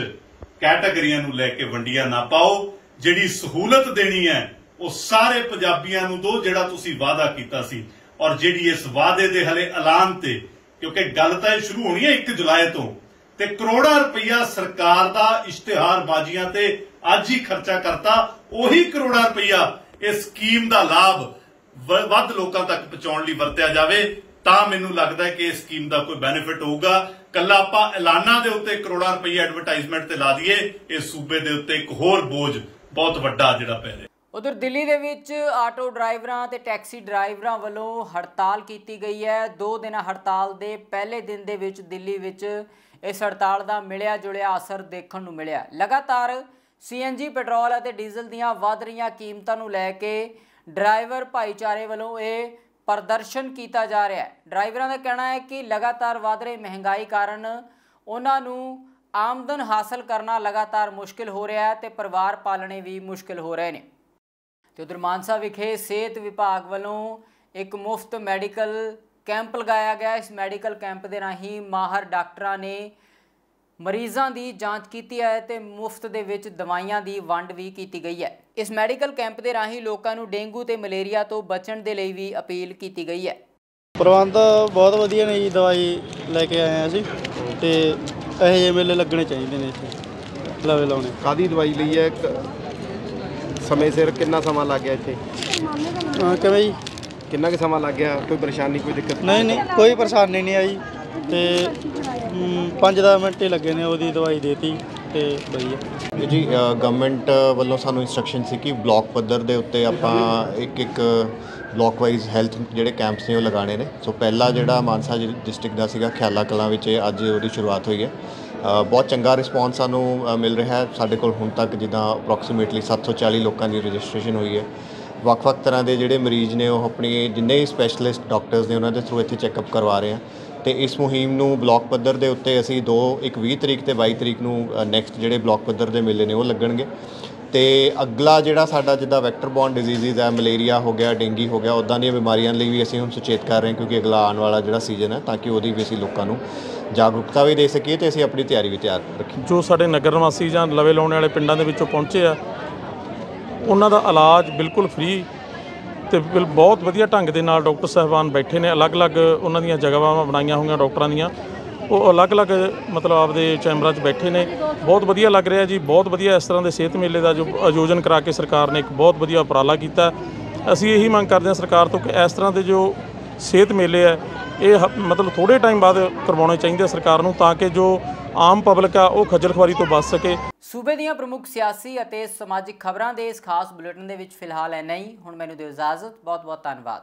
ਕੈਟਾਗਰੀਆਂ ਨੂੰ ਲੈ ਕੇ ਵੰਡੀਆਂ ਨਾ ਪਾਓ। ਜਿਹੜੀ ਸਹੂਲਤ ਦੇਣੀ ਹੈ ਉਹ ਸਾਰੇ ਪੰਜਾਬੀਆਂ ਨੂੰ ਦਿਓ ਜਿਹੜਾ ਤੁਸੀਂ ਵਾਅਦਾ ਕੀਤਾ ਸੀ। ਔਰ ਜਿਹੜੀ ਇਸ ਵਾਅਦੇ ਦੇ ਹਲੇ ਐਲਾਨ ਤੇ, ਕਿਉਂਕਿ ਗੱਲ ਤਾਂ ਇਹ ਸ਼ੁਰੂ ਹੋਣੀ ਹੈ 1 ਜੁਲਾਈ ਤੋਂ, ਤੇ ਕਰੋੜਾਂ ਰੁਪਈਆ ਸਰਕਾਰ ਦਾ ਇਸ਼ਤਿਹਾਰਬਾਜ਼ੀਆਂ ਤੇ ਅੱਜ ਹੀ ਖਰਚਾ ਕਰਤਾ। ਉਹੀ ਕਰੋੜਾਂ ਰੁਪਈਆ ਇਸ ਸਕੀਮ ਦਾ ਲਾਭ ਵੱਧ ਲੋਕਾਂ ਤੱਕ ਪਹੁੰਚਾਉਣ ਲਈ ਵਰਤਿਆ ਜਾਵੇ ਤਾਂ ਮੈਨੂੰ ਲੱਗਦਾ ਹੈ ਕਿ ਇਸ ਸਕੀਮ ਦਾ ਕੋਈ ਬੈਨੀਫਿਟ ਹੋਊਗਾ। ਕੱਲਾ ਆਪਾਂ ਐਲਾਨਾਂ ਦੇ ਉੱਤੇ ਕਰੋੜਾਂ ਰੁਪਈਆ ਐਡਵਰਟਾਈਜ਼ਮੈਂਟ ਤੇ ਲਾ ਦਈਏ, ਇਹ ਸੂਬੇ ਦੇ ਉੱਤੇ ਇੱਕ ਹੋਰ ਬੋਝ ਬਹੁਤ ਵੱਡਾ ਜਿਹੜਾ ਪੈ ਰਿਹਾ। ਉਧਰ ਦਿੱਲੀ ਦੇ ਵਿੱਚ ਆਟੋ ਡਰਾਈਵਰਾਂ ਤੇ ਟੈਕਸੀ ਡਰਾਈਵਰਾਂ ਵੱਲੋਂ ਹੜਤਾਲ ਕੀਤੀ ਗਈ ਹੈ। 2 ਦਿਨਾਂ ਹੜਤਾਲ ਦੇ ਪਹਿਲੇ ਦਿਨ ਦੇ ਵਿੱਚ ਦਿੱਲੀ ਵਿੱਚ ਇਸ ਹੜਤਾਲ ਦਾ ਮਿਲਿਆ ਜੁਲਿਆ ਅਸਰ ਦੇਖਣ ਨੂੰ ਮਿਲਿਆ। ਲਗਾਤਾਰ CNG ਪੈਟਰੋਲ ਅਤੇ ਡੀਜ਼ਲ ਦੀਆਂ ਵੱਧ ਰਹੀਆਂ ਕੀਮਤਾਂ ਨੂੰ ਲੈ ਕੇ ਡਰਾਈਵਰ ਭਾਈਚਾਰੇ ਵੱਲੋਂ ਇਹ ਪ੍ਰਦਰਸ਼ਨ ਕੀਤਾ ਜਾ ਰਿਹਾ ਹੈ। ਡਰਾਈਵਰਾਂ ਦਾ ਕਹਿਣਾ ਹੈ ਕਿ ਲਗਾਤਾਰ ਵੱਧ ਰਹੀ ਮਹਿੰਗਾਈ ਕਾਰਨ ਉਹਨਾਂ ਨੂੰ ਆਮਦਨ ਹਾਸਲ ਕਰਨਾ ਲਗਾਤਾਰ ਮੁਸ਼ਕਿਲ ਹੋ ਰਿਹਾ ਹੈ ਤੇ ਪਰਿਵਾਰ ਪਾਲਣੇ ਵੀ ਮੁਸ਼ਕਿਲ ਹੋ ਰਹੇ ਨੇ। ਤੇ ਉਧਰ ਮਾਨਸਾ ਵਿਖੇ ਸਿਹਤ ਵਿਭਾਗ ਵੱਲੋਂ ਇੱਕ ਮੁਫਤ ਮੈਡੀਕਲ ਕੈਂਪ ਲਗਾਇਆ ਗਿਆ। ਇਸ ਮੈਡੀਕਲ ਕੈਂਪ ਦੇ ਰਾਹੀਂ ਮਾਹਰ ਡਾਕਟਰਾਂ ਨੇ ਮਰੀਜ਼ਾਂ ਦੀ ਜਾਂਚ ਕੀਤੀ ਹੈ ਤੇ ਮੁਫਤ ਦੇ ਵਿੱਚ ਦਵਾਈਆਂ ਦੀ ਵੰਡ ਵੀ ਕੀਤੀ ਗਈ ਹੈ। ਇਸ ਮੈਡੀਕਲ ਕੈਂਪ ਦੇ ਰਾਹੀਂ ਲੋਕਾਂ ਨੂੰ ਡੇਂਗੂ ਤੇ ਮਲੇਰੀਆ ਤੋਂ ਬਚਣ ਦੇ ਲਈ ਵੀ ਅਪੀਲ ਕੀਤੀ ਗਈ ਹੈ। ਪ੍ਰਬੰਧ ਬਹੁਤ ਵਧੀਆ ਨੇ ਜੀ, ਦਵਾਈ ਲੈ ਕੇ ਆਏ ਹਾਂ ਅਸੀਂ ਤੇ ਇਹੋ ਜਿਹੇ ਮੇਲੇ ਲੱਗਣੇ ਚਾਹੀਦੇ ਨੇ ਇੱਥੇ ਲਵੇ ਲਾਉਣੇ। ਕਾਹਦੀ ਦਵਾਈ ਲਈ ਹੈ? ਸਮੇਂ ਸਿਰ ਕਿੰਨਾ ਸਮਾਂ ਲੱਗ ਗਿਆ ਇੱਥੇ? ਕਿਵੇਂ ਜੀ? ਕਿੰਨਾ ਕੁ ਸਮਾਂ ਲੱਗ ਗਿਆ? ਕੋਈ ਪਰੇਸ਼ਾਨੀ, ਕੋਈ ਦਿੱਕਤ? ਨਹੀਂ ਕੋਈ ਪਰੇਸ਼ਾਨੀ ਨਹੀਂ ਆਈ ਤੇ 5-10 ਮਿੰਟ ਹੀ ਲੱਗੇ ਨੇ, ਉਹਦੀ ਦਵਾਈ ਦੇਤੀ ਤੇ ਵਧੀਆ ਜੀ। ਗਵਰਨਮੈਂਟ ਵੱਲੋਂ ਸਾਨੂੰ ਇੰਸਟਰਕਸ਼ਨ ਸੀ ਕਿ ਬਲਾਕ ਪੱਧਰ ਦੇ ਉੱਤੇ ਆਪਾਂ ਇੱਕ ਬਲਾਕ ਵਾਈਜ਼ ਹੈਲਥ ਜਿਹੜੇ ਕੈਂਪਸ ਨੇ ਉਹ ਲਗਾਉਣੇ ਨੇ। ਸੋ ਪਹਿਲਾ ਜਿਹੜਾ ਮਾਨਸਾ ਡਿਸਟ੍ਰਿਕਟ ਦਾ ਸੀਗਾ ਖਿਆਲਾ ਕਲਾਂ ਵਿੱਚ, ਅੱਜ ਉਹਦੀ ਸ਼ੁਰੂਆਤ ਹੋਈ ਹੈ। ਬਹੁਤ ਚੰਗਾ ਰਿਸਪੌਂਸ ਸਾਨੂੰ ਮਿਲ ਰਿਹਾ ਹੈ। ਸਾਡੇ ਕੋਲ ਹੁਣ ਤੱਕ ਜਿੱਦਾਂ ਅਪਰੋਕਸੀਮੇਟਲੀ 740 ਲੋਕਾਂ ਦੀ ਰਜਿਸਟ੍ਰੇਸ਼ਨ ਹੋਈ ਹੈ। ਵੱਖ-ਵੱਖ ਤਰ੍ਹਾਂ ਦੇ ਜਿਹੜੇ ਮਰੀਜ਼ ਨੇ ਉਹ ਆਪਣੀ ਜਿੰਨੇ ਸਪੈਸ਼ਲਿਸਟ ਡਾਕਟਰਸ ਨੇ ਉਹਨਾਂ ਦੇ ਥਰੂ ਇੱਥੇ ਚੈੱਕਅਪ ਕਰਵਾ ਰਹੇ ਆ। ਤੇ ਇਸ ਮੁਹਿੰਮ ਨੂੰ ਬਲਾਕ ਪੱਧਰ ਦੇ ਉੱਤੇ ਅਸੀਂ ਇੱਕ 20 ਤਰੀਕ ਤੇ 22 ਤਰੀਕ ਨੂੰ ਨੈਕਸਟ ਜਿਹੜੇ ਬਲਾਕ ਪੱਧਰ ਦੇ ਮੇਲੇ ਨੇ ਉਹ ਲੱਗਣਗੇ। ਤੇ ਅਗਲਾ ਜਿਹੜਾ ਸਾਡਾ ਜਿੱਦਾਂ ਵੈਕਟਰ ਬੌਰਨ ਡਿਜ਼ੀਜ਼ਜ਼ ਹੈ, ਮਲੇਰੀਆ ਹੋ ਗਿਆ, ਡੇਂਗੀ ਹੋ ਗਿਆ, ਉੱਦਾਂ ਦੀਆਂ ਬਿਮਾਰੀਆਂ ਲਈ ਵੀ ਅਸੀਂ ਹੁਣ ਸੁਚੇਤ ਕਰ ਰਹੇ ਹਾਂ, ਕਿਉਂਕਿ ਅਗਲਾ ਆਉਣ ਵਾਲਾ ਜਿਹੜਾ ਸੀਜ਼ਨ ਹੈ, ਤਾਂ ਕਿ ਉਹਦੀ ਵੀ ਅਸੀਂ ਲੋਕਾਂ ਨੂੰ ਜਾਗਰੂਕਤਾ ਵੀ ਦੇ ਸਕੀਏ ਤੇ ਅਸੀਂ ਆਪਣੀ ਤਿਆਰੀ ਵੀ ਤਿਆਰ ਰੱਖੀਏ। ਜੋ ਸਾਡੇ ਨਗਰ ਨਿਵਾਸੀ ਜਾਂ ਲਵੇ ਲਾਉਣ ਵਾਲੇ ਪਿੰਡਾਂ ਦੇ ਵਿੱਚੋਂ ਪਹੁੰਚੇ ਆ, ਉਹਨਾਂ ਦਾ ਇਲਾਜ ਬਿਲਕੁਲ ਫ੍ਰੀ ਤੇ ਬਹੁਤ ਵਧੀਆ ਢੰਗ ਦੇ ਨਾਲ ਡਾਕਟਰ ਸਾਹਿਬਾਨ ਬੈਠੇ ਨੇ। ਅਲੱਗ-ਅਲੱਗ ਉਹਨਾਂ ਦੀਆਂ ਜਗ੍ਹਾਵਾਂ ਬਣਾਈਆਂ ਹੋਈਆਂ ਡਾਕਟਰਾਂ ਦੀਆਂ, ਉਹ ਅਲੱਗ-ਅਲੱਗ ਮਤਲਬ ਆਪਦੇ ਚੈਂਬਰਾਂ 'ਚ ਬੈਠੇ ਨੇ। ਬਹੁਤ ਵਧੀਆ ਲੱਗ ਰਿਹਾ ਜੀ, ਬਹੁਤ ਵਧੀਆ। ਇਸ ਤਰ੍ਹਾਂ ਦੇ ਸਿਹਤ ਮੇਲੇ ਦਾ ਜੋ ਆਯੋਜਨ ਕਰਾ ਕੇ ਸਰਕਾਰ ਨੇ ਇੱਕ ਬਹੁਤ ਵਧੀਆ ਉਪਰਾਲਾ ਕੀਤਾ। ਅਸੀਂ ਇਹੀ ਮੰਗ ਕਰਦੇ ਹਾਂ ਸਰਕਾਰ ਤੋਂ ਕਿ ਇਸ ਤਰ੍ਹਾਂ ਦੇ ਜੋ ਸਿਹਤ ਮੇਲੇ ਹੈ ਇਹ ਮਤਲਬ ਥੋੜ੍ਹੇ ਟਾਈਮ ਬਾਅਦ ਕਰਵਾਉਣੇ ਚਾਹੀਦੇ ਸਰਕਾਰ ਨੂੰ, ਤਾਂ ਕਿ ਜੋ ਆਮ ਪਬਲਿਕ ਆ ਉਹ ਖੱਜਲ ਖੁਆਰੀ ਤੋਂ ਬਚ ਸਕੇ। ਸੂਬੇ ਦੀਆਂ ਪ੍ਰਮੁੱਖ ਸਿਆਸੀ ਅਤੇ ਸਮਾਜਿਕ ਖਬਰਾਂ ਦੇ ਇਸ ਖਾਸ ਬੁਲੇਟਿਨ ਦੇ ਵਿੱਚ ਫਿਲਹਾਲ ਇੰਨਾ ਹੀ। ਹੁਣ ਮੈਨੂੰ ਦਿਓ ਇਜਾਜ਼ਤ। ਬਹੁਤ ਬਹੁਤ ਧੰਨਵਾਦ।